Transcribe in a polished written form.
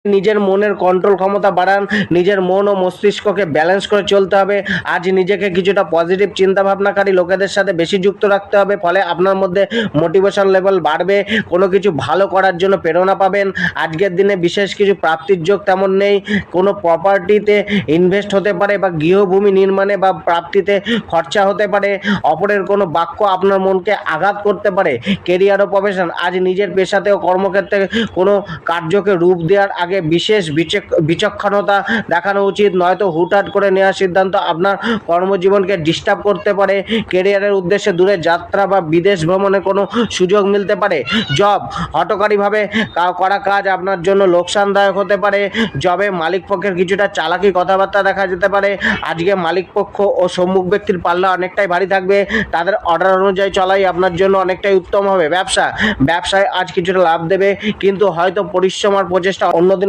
নিজের মনের কন্ট্রোল ক্ষমতা বাড়ান, নিজের মন ও মস্তিষ্ককে ব্যালেন্স করে চলতে হবে। আজ নিজেকে কিছুটা পজিটিভ চিন্তাভাবনাকারী লোকেদের সাথে বেশি যুক্ত রাখতে হবে, ফলে আপনার মধ্যে মোটিভেশন লেভেল বাড়বে, কোনো কিছু ভালো করার জন্য প্রেরণা পাবেন। আজকের দিনে বিশেষ কিছু প্রাপ্তির যোগ তেমন নেই। কোনো প্রপার্টিতে ইনভেস্ট হতে পারে বা গৃহভূমি নির্মাণে বা প্রাপ্তিতে খরচা হতে পারে। অপরের কোনো বাক্য আপনার মনকে আঘাত করতে পারে। কেরিয়ার ও প্রফেশন, আজ নিজের পেশাতে ও কর্মক্ষেত্রে কোনো কার্যকে রূপ দেওয়ার আগে বিশেষ বিচক্ষণতা দেখানো উচিত, নয়তো হুটহাট করে নেওয়া সিদ্ধান্ত আপনার কর্মজীবনকে ডিস্টার্ব করতে পারে। কেরিয়ারের উদ্দেশ্যে দূরে যাত্রা বা বিদেশ ভ্রমণের কোনো সুযোগ মিলতে পারে। জব, হঠকারীভাবে করা কাজ আপনার জন্য লোকসানদায়ক হতে পারে। জবে মালিকপক্ষের কিছুটা চালাকি কথাবার্তা দেখা যেতে পারে। আজকে মালিকপক্ষ ও সম্মুখ ব্যক্তির পাল্লা অনেকটাই ভারী থাকবে, তাদের অর্ডার অনুযায়ী চলাই আপনার জন্য অনেকটাই উত্তম হবে। ব্যবসায় আজ কিছুটা লাভ দেবে, কিন্তু হয়তো পরিশ্রম আর প্রচেষ্টা অন্যদের